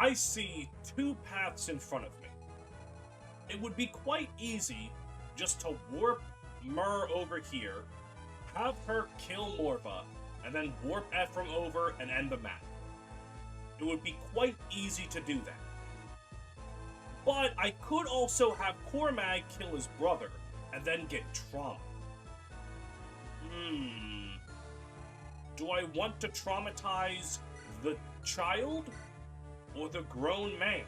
I see two paths in front of me. It would be quite easy just to warp Myrrh over here, have her kill Morva, and then warp Ephraim over and end the map. It would be quite easy to do that. But I could also have Cormag kill his brother, and then get trauma. Do I want to traumatize the child or the grown man?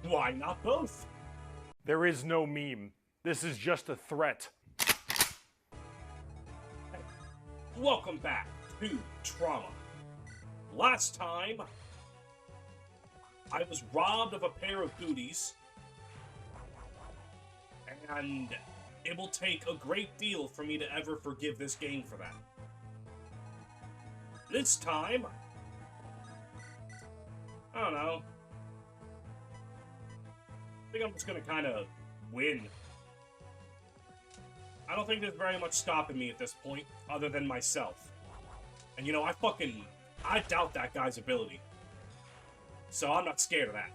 Why not both? There is no meme. This is just a threat. Welcome back to Trauma. Last time, I was robbed of a pair of booties, and it will take a great deal for me to ever forgive this game for that. This time, I don't know. I think I'm just gonna kind of win. I don't think there's very much stopping me at this point, other than myself. And you know, I doubt that guy's ability. So I'm not scared of that.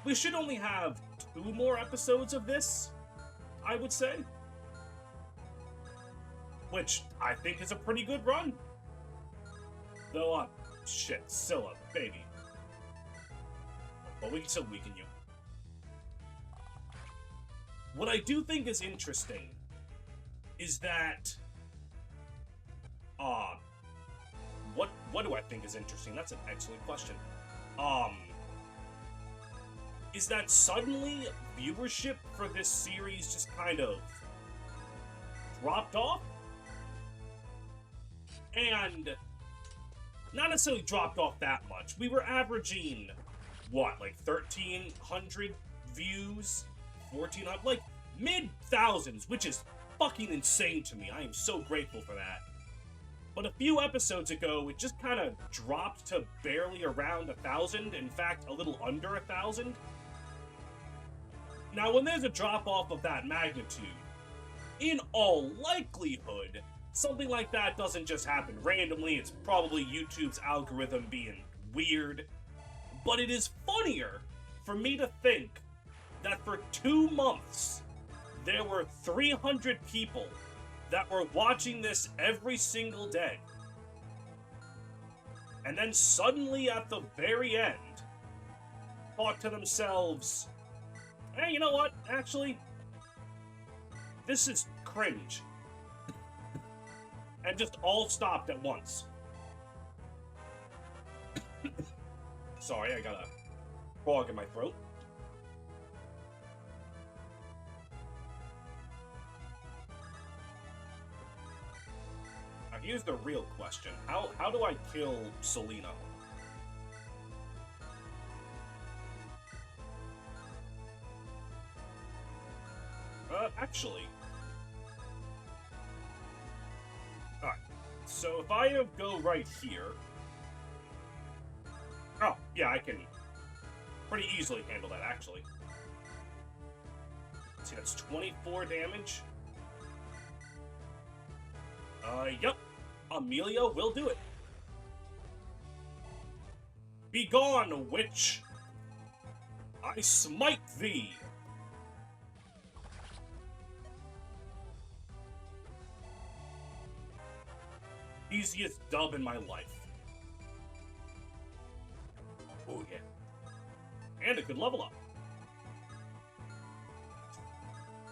We should only have 2 more episodes of this, I would say. Which I think is a pretty good run. Though, shit, Scylla, baby. But we can still weaken you. What I do think is interesting is that, what do I think is interesting? That's an excellent question. Is that suddenly viewership for this series just kind of dropped off? And not necessarily dropped off that much. We were averaging, what, like 1,300 views? 1,400? Like, mid-thousands, which is fucking insane to me. I am so grateful for that. But a few episodes ago, it just kind of dropped to barely around 1,000. In fact, a little under 1,000. Now, when there's a drop-off of that magnitude, in all likelihood, something like that doesn't just happen randomly. It's probably YouTube's algorithm being weird. But it is funnier for me to think that for 2 months, there were 300 people that were watching this every single day. And then suddenly at the very end, thought to themselves, hey, you know what? Actually, this is cringe. And just all stopped at once. Sorry, I got a frog in my throat. Now here's the real question. How do I kill Selena? Actually. Alright. So if I go right here... Oh, yeah, I can pretty easily handle that, actually. See, that's 24 damage. Yep. Amelia will do it. Begone, witch! I smite thee! Easiest dub in my life. Oh yeah. And a good level up.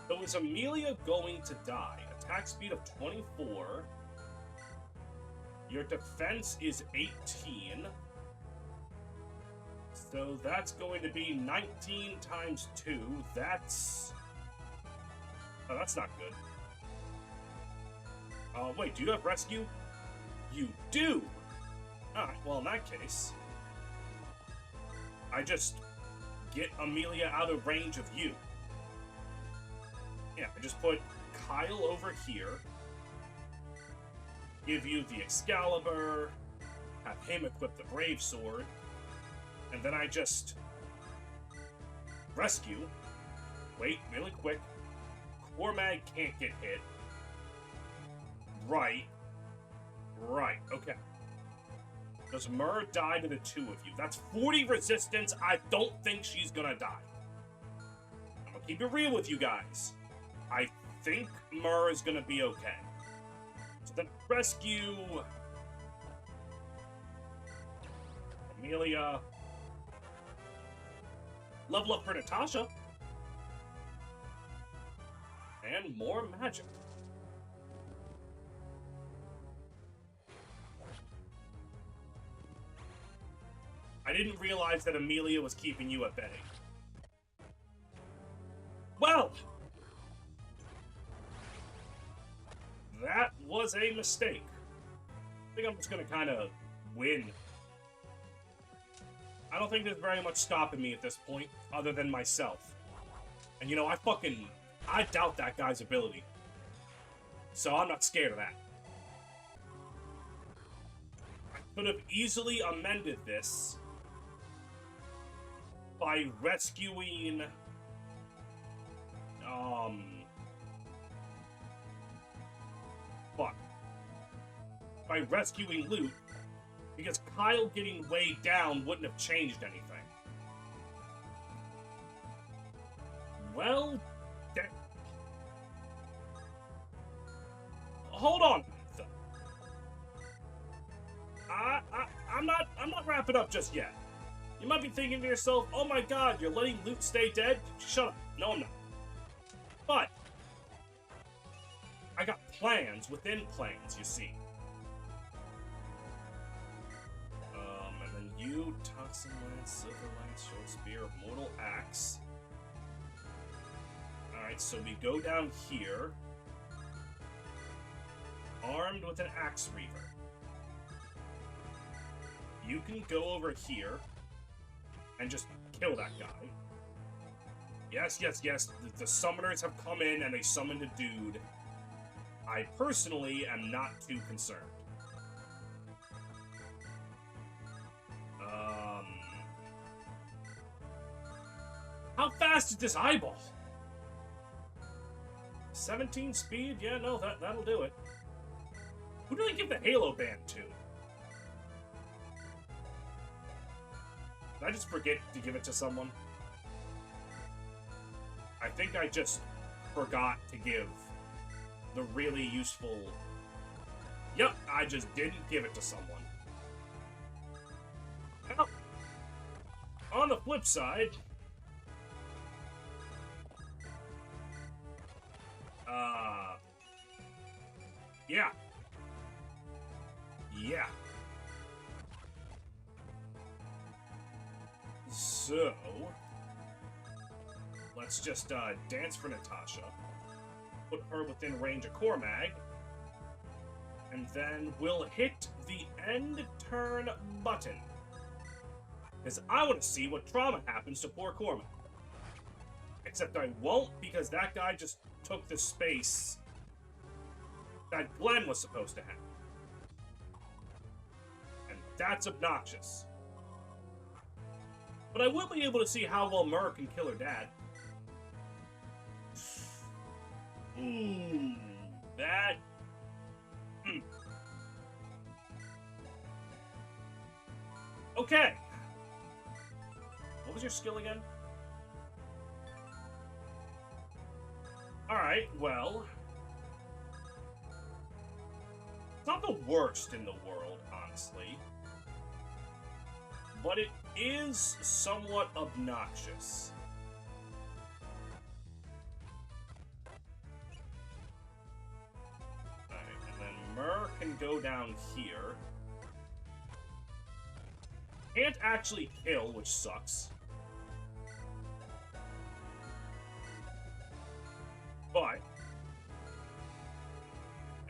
So is Amelia going to die? Attack speed of 24. Your defense is 18. So that's going to be 19 times 2. That's... Oh, that's not good. Wait, do you have rescue? You do! Alright, well in that case, I just get Amelia out of range of you. Yeah, I just put Kyle over here, give you the Excalibur, have him equip the Brave Sword, and then I just rescue. Wait, really quick. Cormag can't get hit. Right. Right, okay. Does Mur die to the two of you? That's 40 resistance. I don't think she's gonna die. I'm gonna keep it real with you guys. I think Mur is gonna be okay. So then rescue... Amelia. Level up for Natasha. And more magic. I didn't realize that Amelia was keeping you at bay. Well! That was a mistake. I think I'm just gonna kind of win. I don't think there's very much stopping me at this point, other than myself. And you know, I doubt that guy's ability. So I'm not scared of that. I could have easily amended this by rescuing, by rescuing loot, because Kyle getting weighed down wouldn't have changed anything. Well, hold on. I'm not wrapping up just yet. You might be thinking to yourself, oh my god, you're letting loot stay dead? Shut up. No, I'm not. But I got plans within plans, you see. And then you, Toxin Lance, Silver Lance, Short Spear, Mortal Axe. Alright, so we go down here. Armed with an Axe Reaver. You can go over here and just kill that guy. Yes, yes, yes, the summoners have come in and they summoned a dude. I personally am not too concerned. How fast is this eyeball? 17 speed? Yeah, no, that'll do it. Who do I give the Halo Band to? Did I just forget to give it to someone? I think I just forgot to give the really useful... Yep, I just didn't give it to someone. Well, on the flip side... Yeah. Yeah. So... Let's just, dance for Natasha. Put her within range of Cormag. And then we'll hit the end turn button. Because I want to see what trauma happens to poor Cormag. Except I won't, because that guy just took the space that Glenn was supposed to have. And that's obnoxious. But I will be able to see how well Mur can kill her dad. Ooh, that... Okay. What was your skill again? Alright, well... It's not the worst in the world, honestly. But it is somewhat obnoxious. Alright, and then Mur can go down here. Can't actually kill, which sucks. But...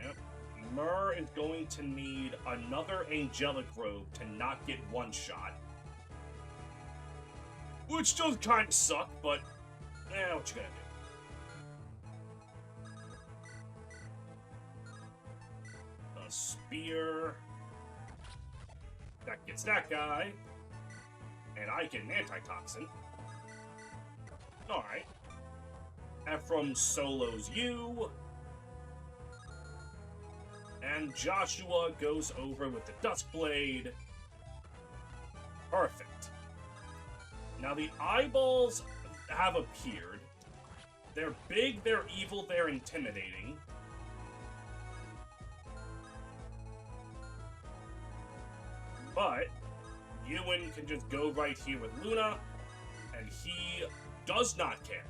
Yep, Mur is going to need another Angelic Robe to not get one-shot. Which does kind of suck, but... what you gonna do? A spear... That gets that guy. And I get an antitoxin. Alright. Ephraim solos you. And and Joshua goes over with the Duskblade. Perfect. Now the eyeballs have appeared. They're big, they're evil, they're intimidating. But Ewan can just go right here with Luna, and he does not care.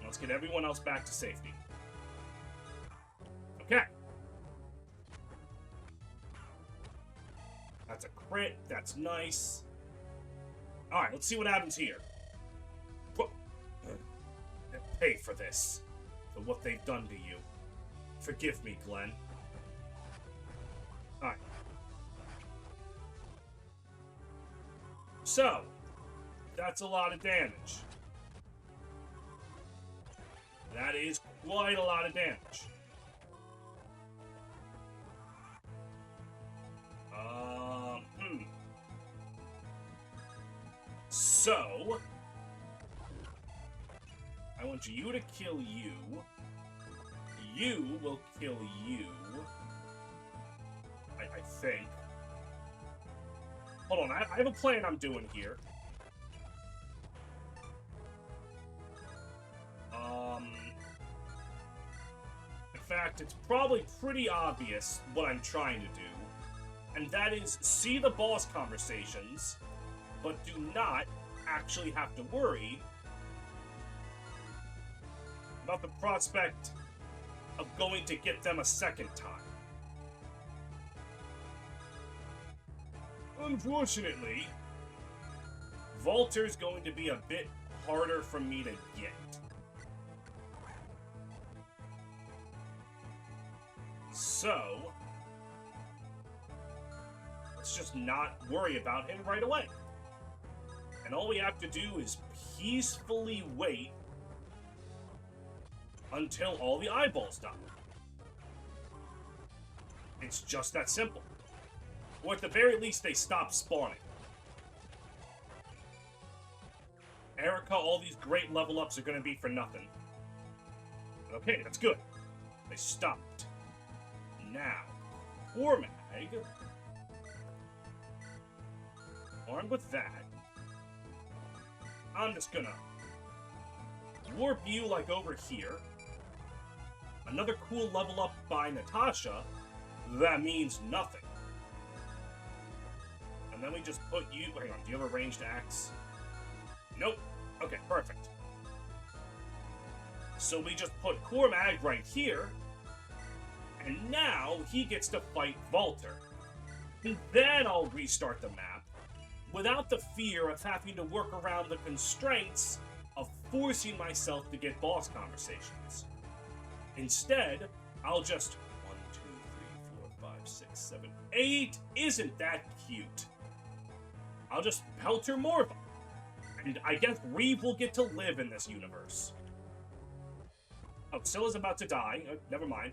Let's get everyone else back to safety. Okay. That's a crit, that's nice. Alright, let's see what happens here. Pay for this. For what they've done to you. Forgive me, Glenn. Alright. So, that's a lot of damage. That is quite a lot of damage. So, I want you to kill you. You will kill you. I think. Hold on, I have a plan I'm doing here. In fact, it's probably pretty obvious what I'm trying to do. And that is see the boss conversations, but do not actually have to worry about the prospect of going to get them a second time. Unfortunately, Volter's going to be a bit harder for me to get. So, let's just not worry about him right away. And all we have to do is peacefully wait until all the eyeballs die. It's just that simple. Or at the very least, they stop spawning. Erica, all these great level ups are going to be for nothing. Okay, that's good. They stopped. Now, Cormag, armed with that, I'm just gonna warp you like over here. Another cool level up by Natasha. That means nothing. And then we just put you... Hang on, do you have a ranged axe? Nope. Okay, perfect. So we just put Cormag right here. And now he gets to fight Volter. And then I'll restart the map without the fear of having to work around the constraints of forcing myself to get boss conversations. Instead, I'll just 1, 2, 3, 4, 5, 6, 7, 8. Isn't that cute? I'll just pelter more of them. And I guess Reeve will get to live in this universe. Oh, Scylla's about to die. Never mind.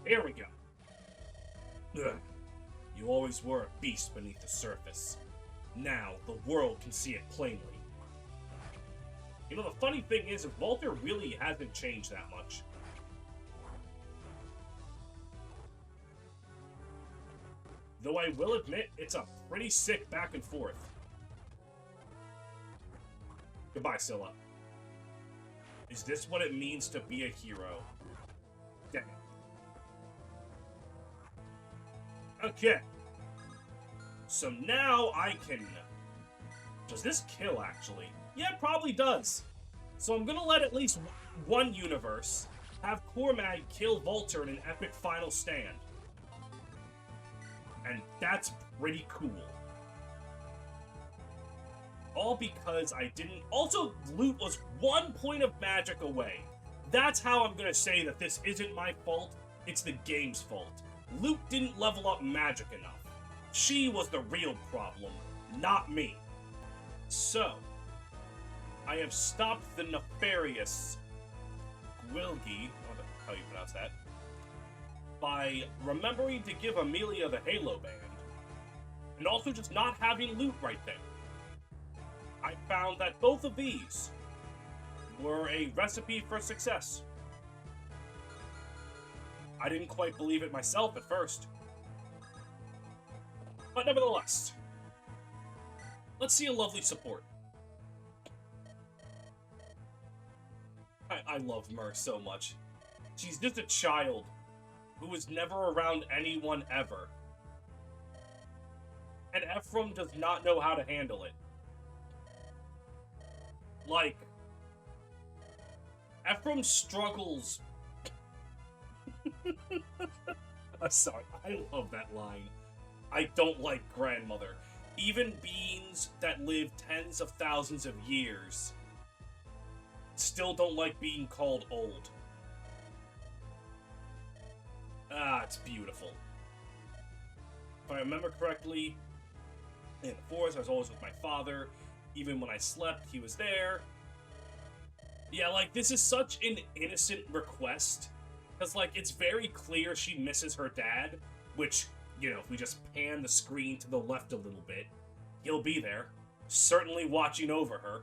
Here we go. Ugh. You always were a beast beneath the surface. Now, the world can see it plainly. You know, the funny thing is, Volter really hasn't changed that much. Though I will admit, it's a pretty sick back and forth. Goodbye, Scylla. Is this what it means to be a hero? Dang it. Okay. So now I can... Does this kill, actually? Yeah, it probably does. So I'm gonna let at least one universe have Cormag kill Volter in an epic final stand. And that's pretty cool. All because I didn't... Also, loot was 1 point of magic away. That's how I'm gonna say that this isn't my fault, it's the game's fault. Loot didn't level up magic enough. She was the real problem, not me. So, I have stopped the nefarious Gwilgi, how you pronounce that, by remembering to give Amelia the Halo Band, and also just not having loot right there. I found that both of these were a recipe for success. I didn't quite believe it myself at first. But nevertheless, let's see a lovely support. I love Mer so much. She's just a child who was never around anyone ever. And Ephraim does not know how to handle it. Like, Ephraim struggles. I'm sorry, I love that line. I don't like grandmother. Even beings that live tens of thousands of years still don't like being called old. Ah, it's beautiful. If I remember correctly, in the forest, I was always with my father. Even when I slept, he was there. Yeah, like, this is such an innocent request. Because, like, it's very clear she misses her dad. Which, you know, if we just pan the screen to the left a little bit, he'll be there. Certainly watching over her.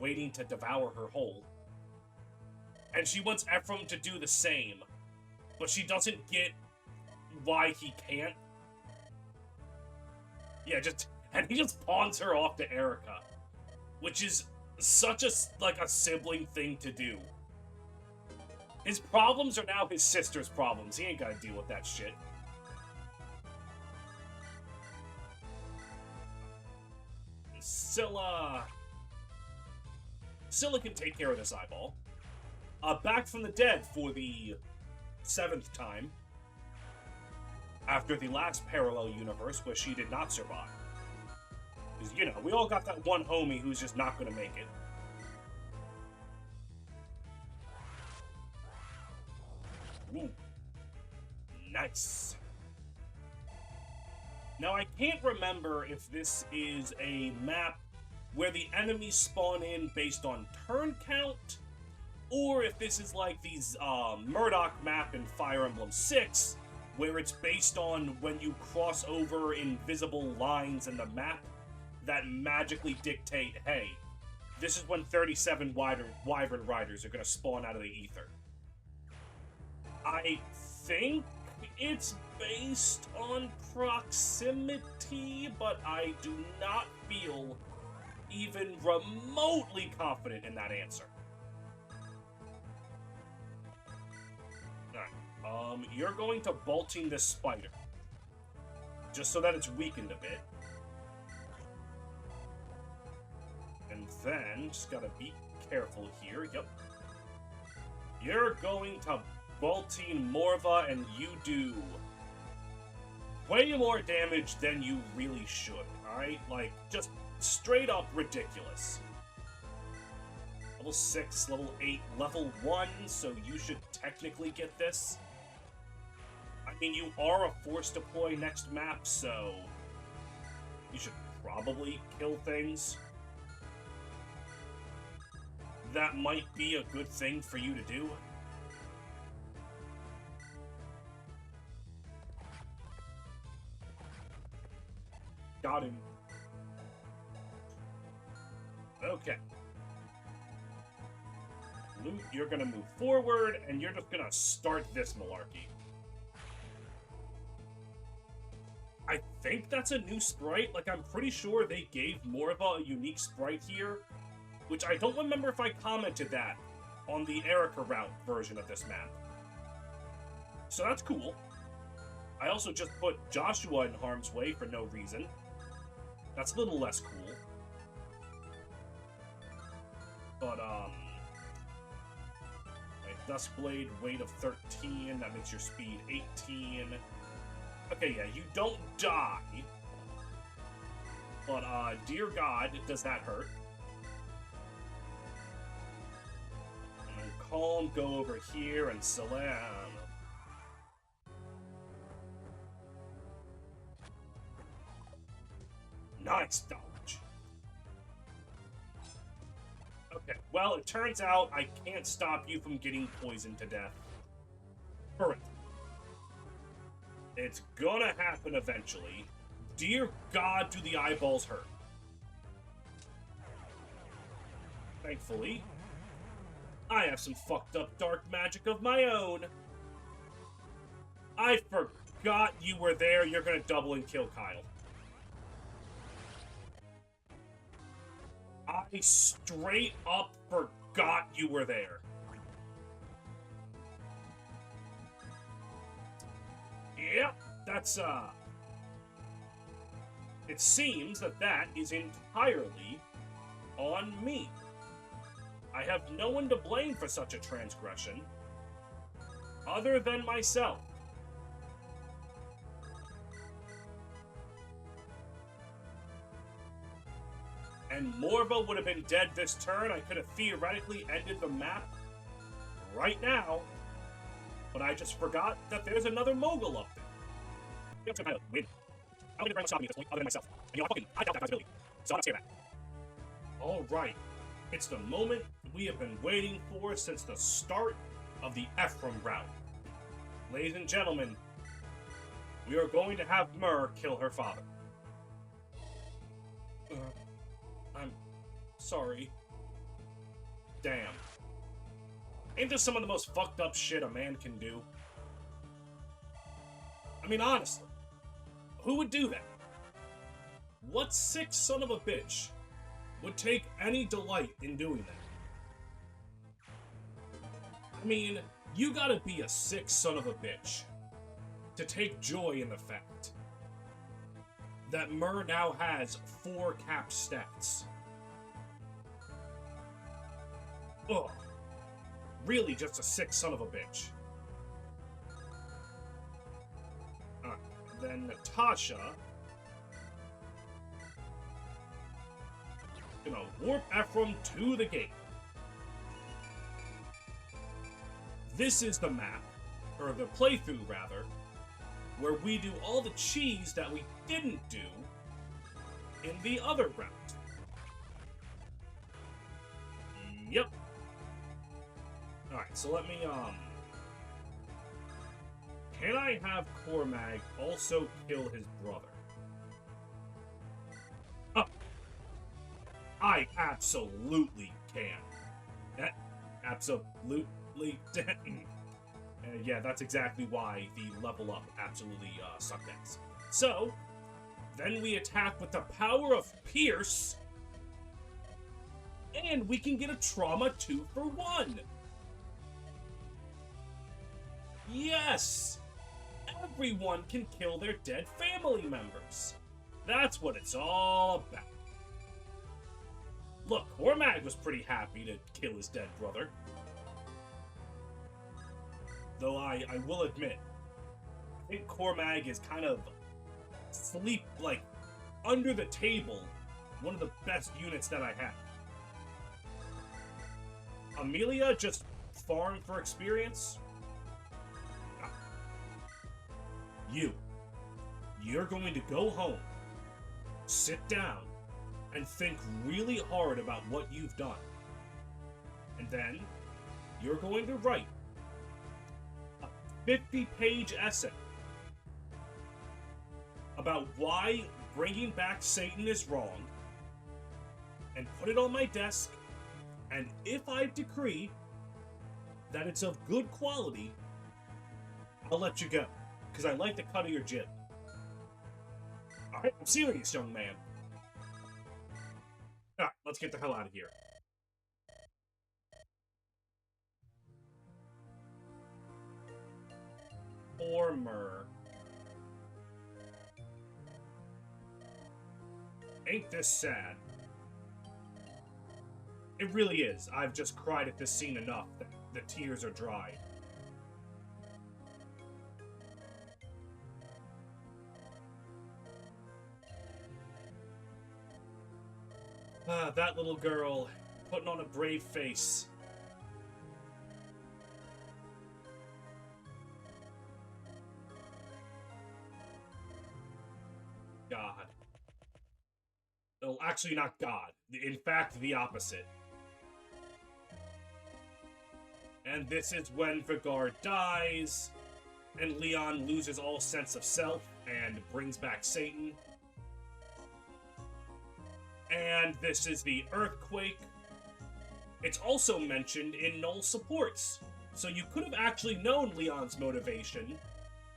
Waiting to devour her whole. And she wants Ephraim to do the same. But she doesn't get why he can't. Yeah, and he just pawns her off to Erica. Which is such a sibling thing to do. His problems are now his sister's problems. He ain't gotta deal with that shit. Scylla can take care of this eyeball. Back from the dead for the 7th time. After the last parallel universe where she did not survive. Because, you know, we all got that one homie who's just not gonna make it. Ooh. Nice. Now, I can't remember if this is a map where the enemies spawn in based on turn count, or if this is like these Murdoch map in Fire Emblem 6, where it's based on when you cross over invisible lines in the map that magically dictate, hey, this is when 37 Wyvern Riders are going to spawn out of the ether. I think it's based on proximity, but I do not feel even remotely confident in that answer. Alright, you're going to bolting this spider. Just so that it's weakened a bit. And then, just gotta be careful here, yep. You're going to bolting Morva, and you do way more damage than you really should, alright? Like, just straight up ridiculous. Level 6, level 8, level 1, so you should technically get this. I mean, you are a force deploy next map, so you should probably kill things. That might be a good thing for you to do. Got him. Okay. Luke, you're gonna move forward, and you're just gonna start this malarkey. I think that's a new sprite. Like, I'm pretty sure they gave Morva a unique sprite here, which I don't remember if I commented that on the Erica route version of this map. So that's cool. I also just put Joshua in harm's way for no reason. That's a little less cool. But, like, Duskblade, weight of 13, that makes your speed 18. Okay, yeah, you don't die. But, dear God, does that hurt? And Calm, go over here, and Salam. Nice dodge. Okay, well, it turns out I can't stop you from getting poisoned to death. Correct. It's gonna happen eventually. Dear God, do the eyeballs hurt. Thankfully, I have some fucked up dark magic of my own. I forgot you were there. You're gonna double and kill Kyle. I straight up forgot you were there. Yep, that's, it seems that that is entirely on me. I have no one to blame for such a transgression, other than myself. And Morva would have been dead this turn. I could have theoretically ended the map right now, but I just forgot that there's another mogul up there. I'm gonna win. I don't think stopping me at this point, other than myself. And you know, I doubt that possibility. So I'm not scared of that. Alright. It's the moment we have been waiting for since the start of the Ephraim route. Ladies and gentlemen, we are going to have Myr kill her father. I'm sorry. Damn. Ain't this some of the most fucked up shit a man can do? I mean, honestly. Who would do that? What sick son of a bitch would take any delight in doing that? I mean, you gotta be a sick son of a bitch to take joy in the fact that Myr now has 4 capped stats. Ugh. Really just a sick son of a bitch. Then Natasha gonna warp Ephraim to the gate. This is the map, or the playthrough rather, where we do all the cheese that we didn't do in the other route. Yep. Alright, so let me, can I have Cormag also kill his brother? Oh! I absolutely can. Absolutely. Yeah, that's exactly why the level up absolutely sucked ass. So, then we attack with the power of Pierce, and we can get a trauma 2 for 1. Yes! Everyone can kill their dead family members. That's what it's all about. Look, Cormag was pretty happy to kill his dead brother. Though I will admit, I think Cormag is kind of under the table, one of the best units that I have. Amelia just farmed for experience. You're going to go home, sit down, and think really hard about what you've done. And then, you're going to write a 50-page essay about why bringing back Satan is wrong, and put it on my desk, and if I decree that it's of good quality, I'll let you go. Because I like the cut of your jib. Alright, I'm serious, young man. Alright, let's get the hell out of here. Poor Myr. Ain't this sad? It really is. I've just cried at this scene enough that the tears are dry. That little girl, putting on a brave face. God. Well, actually not God. In fact, the opposite. And this is when Vigard dies, and Leon loses all sense of self, and brings back Satan. And this is the earthquake, It's also mentioned in Null supports, so you could have actually known Leon's motivation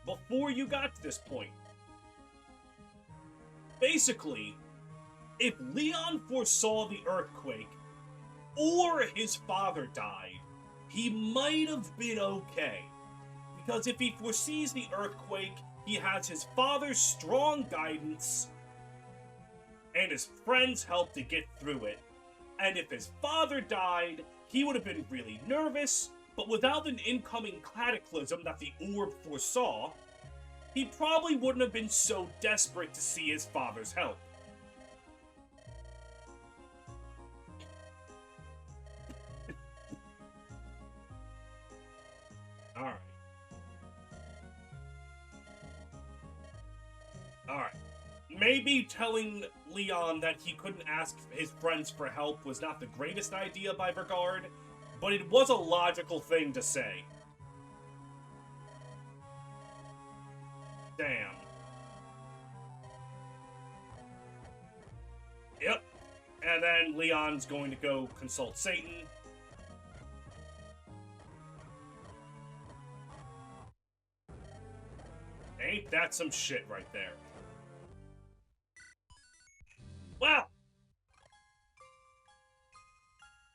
before you got to this point. Basically, if Leon foresaw the earthquake, or his father died, he might have been okay. Because if he foresees the earthquake, he has his father's strong guidance and his friends' help to get through it. And if his father died, he would have been really nervous, but without an incoming cataclysm that the orb foresaw, he probably wouldn't have been so desperate to see his father's help. Alright. Alright. Maybe telling Leon that he couldn't ask his friends for help was not the greatest idea by Vergard, but it was a logical thing to say. Damn. Yep. And then Leon's going to go consult Satan. Ain't that some shit right there? Well,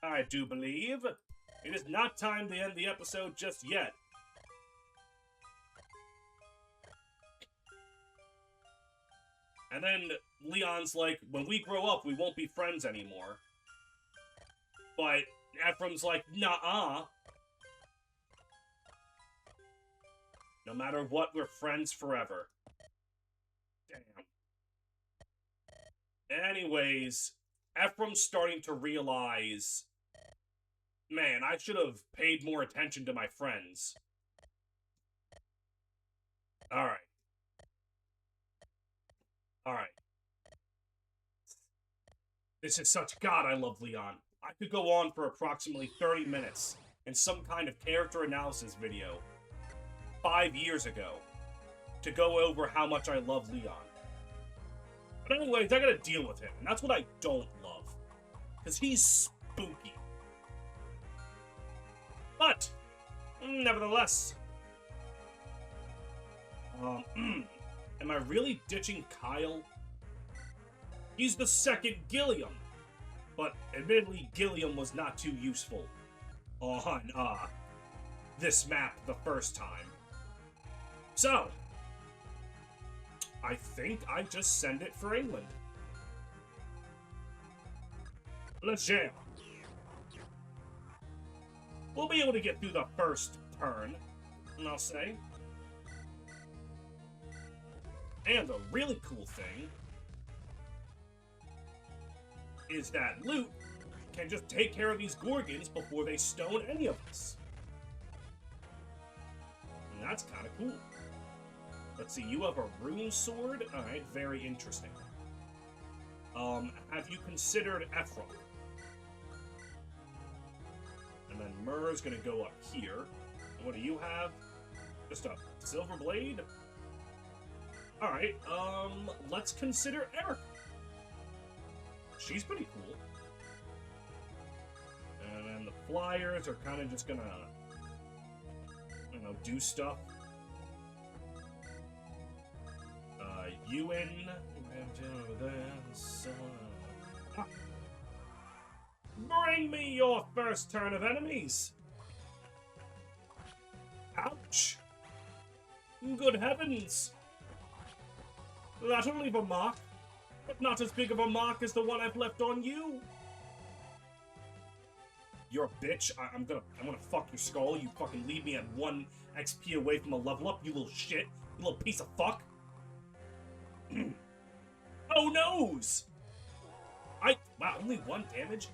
I do believe it is not time to end the episode just yet. And then Leon's like, when we grow up, we won't be friends anymore. But Ephraim's like, nah-uh. No matter what, we're friends forever. Damn. Anyways, Ephraim's starting to realize, man, I should have paid more attention to my friends. Alright. Alright. This is such... God, I love Leon. I could go on for approximately 30 minutes in some kind of character analysis video 5 years ago to go over how much I love Leon. But anyways, I gotta deal with him, and that's what I don't love. Because he's spooky. But, nevertheless... am I really ditching Kyle? He's the second Gilliam. But, admittedly, Gilliam was not too useful on, this map the first time. So, I think I just send it for England. Let's jam. We'll be able to get through the first turn, I'll say. And the really cool thing is that Loot can just take care of these Gorgons before they stone any of us. And that's kind of cool. Let's see, you have a rune sword? Alright, very interesting. Have you considered Ephraim? And then Myr's gonna go up here. And what do you have? Just a silver blade? Alright, let's consider Erica. She's pretty cool. And then the flyers are kind of just gonna, you know, do stuff. Ewan. Bring me your first turn of enemies. Ouch. Good heavens. That'll leave a mark, but not as big of a mark as the one I've left on you. You're a bitch. I'm gonna fuck your skull. You fucking leave me at 1 XP away from a level up, you little shit. You little piece of fuck. Oh noes! Wow, only 1 damage?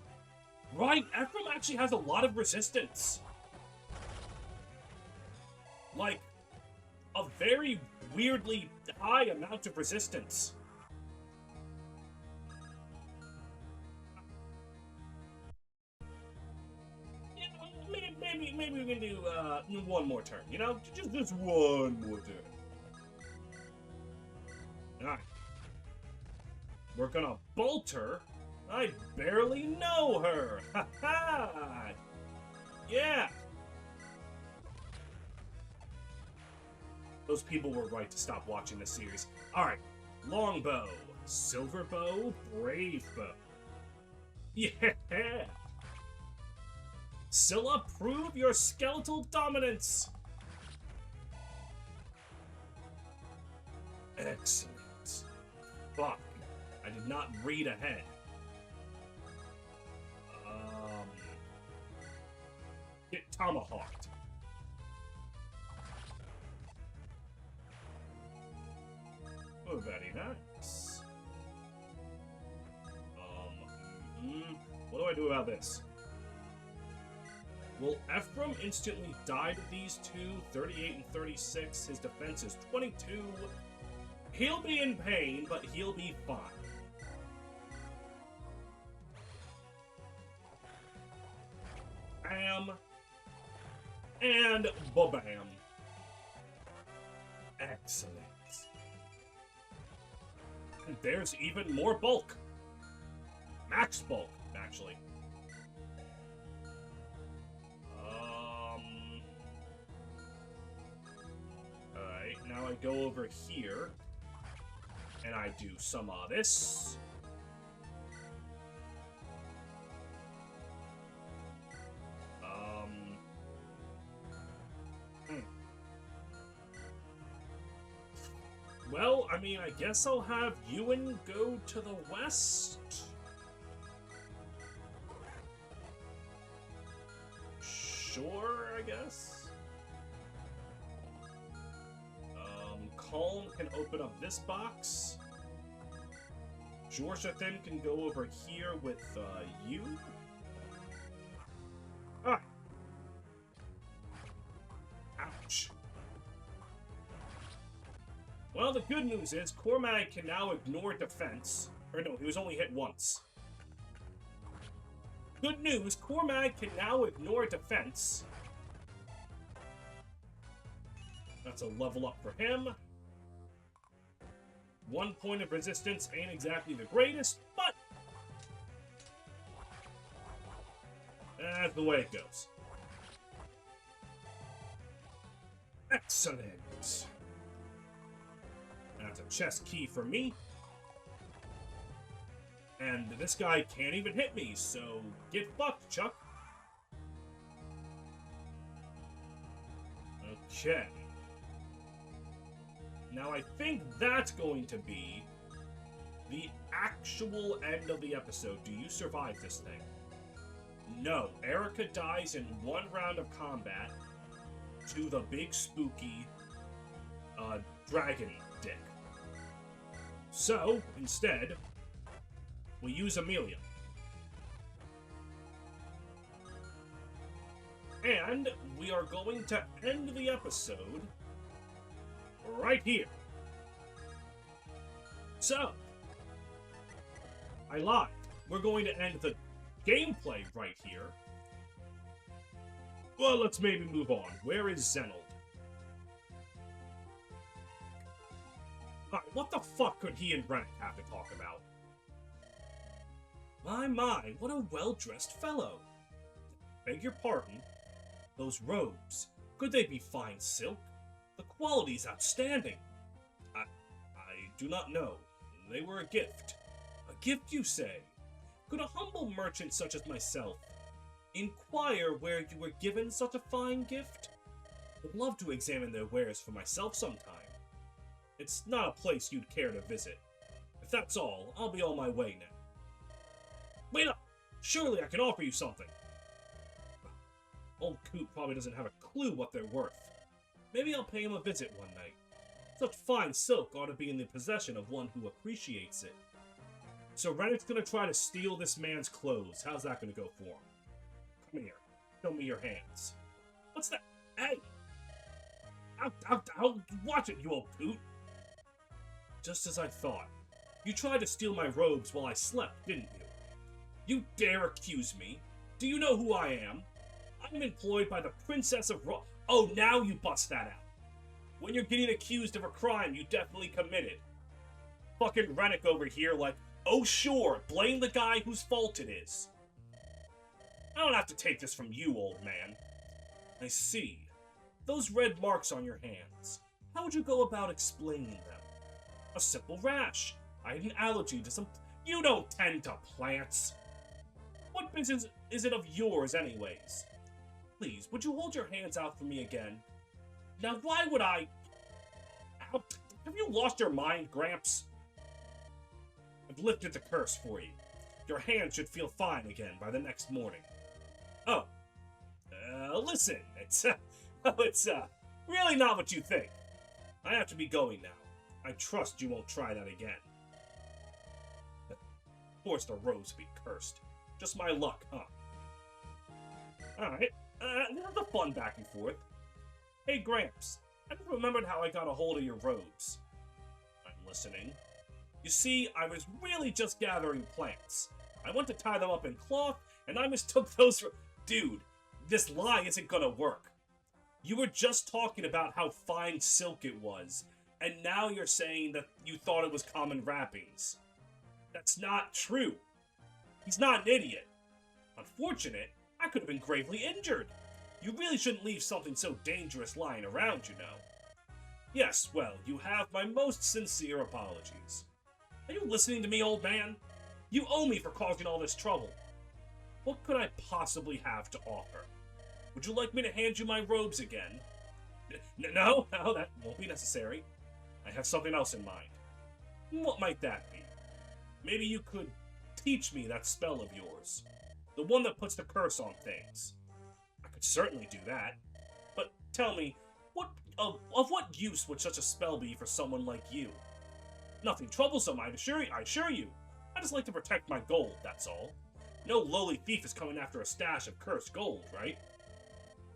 Right, Ephraim actually has a lot of resistance. Like, a very weirdly high amount of resistance. Yeah, maybe we can do 1 more turn, you know? Just 1 more turn. Alright. We're gonna bolt her I barely know her! Ha ha! Yeah! Those people were right to stop watching this series. Alright, longbow, silver bow, brave bow. Yeah! Scylla, prove your skeletal dominance! Excellent. Fuck. I did not read ahead. Get tomahawked. Oh, very nice. What do I do about this? Will Ephraim instantly die to these two? 38 and 36. His defense is 22. He'll be in pain, but he'll be fine. Bam. And ba-bam. Excellent. And there's even more bulk. Max bulk, actually. Alright, now I go over here. And I do some of this. Well, I mean, I guess I'll have Ewan go to the west? Sure, I guess. Calm can open up this box. Jorjathan can go over here with, you. Ah! Ouch. Well, the good news is Cormag can now ignore defense. Or no, he was only hit once. Good news, Cormag can now ignore defense. That's a level up for him. 1 point of resistance ain't exactly the greatest, but that's the way it goes. Excellent. That's a chest key for me. And this guy can't even hit me, so get fucked, Chuck. Okay. Now I think that's going to be the actual end of the episode. Do you survive this thing? No. Erica dies in 1 round of combat to the big spooky dragon dick. So, instead, we use Amelia. And we are going to end the episode right here. So, I lied. We're going to end the gameplay right here. Well, let's maybe move on. Where is Zenold? What the fuck could he and Rennick have to talk about? My, what a well-dressed fellow. Beg your pardon? Those robes, could they be fine silk? The quality's outstanding. I do not know. They were a gift. A gift, you say? Could a humble merchant such as myself inquire where you were given such a fine gift? I'd love to examine their wares for myself sometime. It's not a place you'd care to visit. If that's all, I'll be on my way now. Wait up! Surely I can offer you something. Old Coot probably doesn't have a clue what they're worth. Maybe I'll pay him a visit one night. Such fine silk ought to be in the possession of one who appreciates it. So Rennick's gonna try to steal this man's clothes. How's that gonna go for him? Come here. Show me your hands. What's that? Hey! I'll watch it, you old Coot! Just as I thought. You tried to steal my robes while I slept, didn't you? You dare accuse me? Do you know who I am? I'm employed by the Princess of Oh, now you bust that out. When you're getting accused of a crime you definitely committed. Fucking Rennick over here like, Oh sure, blame the guy whose fault it is. I don't have to take this from you, old man. I see. Those red marks on your hands. How would you go about explaining them? A simple rash. I had an allergy to some... You don't tend to plants. What business is it of yours, anyways? Please, would you hold your hands out for me again? Now, why would I... Have you lost your mind, Gramps? I've lifted the curse for you. Your hands should feel fine again by the next morning. Oh. Listen, it's really not what you think. I have to be going now. I trust you won't try that again. Force the rose be cursed. Just my luck, huh? Alright, that's a fun back and forth. Hey, Gramps, I just remembered how I got a hold of your robes. I'm listening. You see, I was really just gathering plants. I went to tie them up in cloth, and I mistook those for... Dude, this lie isn't gonna work. You were just talking about how fine silk it was, and now you're saying that you thought it was common wrappings. That's not true. He's not an idiot. Unfortunate, I could have been gravely injured. You really shouldn't leave something so dangerous lying around, you know. Yes, well, you have my most sincere apologies. Are you listening to me, old man? You owe me for causing all this trouble. What could I possibly have to offer? Would you like me to hand you my robes again? No, that won't be necessary. I have something else in mind. What might that be? Maybe you could teach me that spell of yours. The one that puts the curse on things. I could certainly do that. But tell me, of what use would such a spell be for someone like you? Nothing troublesome, I assure you. I just like to protect my gold, that's all. No lowly thief is coming after a stash of cursed gold, right?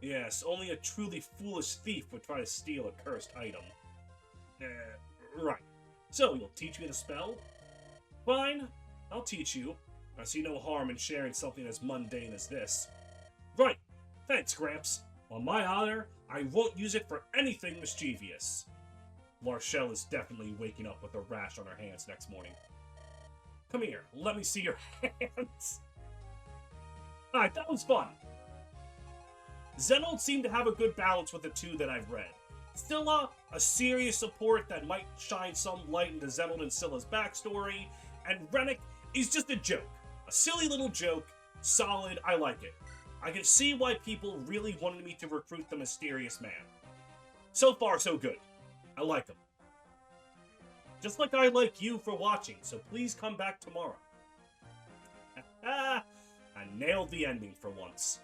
Yes, only a truly foolish thief would try to steal a cursed item. Right. So, you'll teach me the spell? Fine, I'll teach you. I see no harm in sharing something as mundane as this. Right. Thanks, Gramps. On my honor, I won't use it for anything mischievous. Larshell is definitely waking up with a rash on her hands next morning. Come here, let me see your hands. Alright, that was fun. Zenold seemed to have a good balance with the two that I've read. Scylla, a serious support that might shine some light into Zenold and Scylla's backstory, and Rennick is just a joke. A silly little joke, solid, I like it. I can see why people really wanted me to recruit the mysterious man. So far, so good. I like him. Just like I like you for watching, so please come back tomorrow. I nailed the ending for once.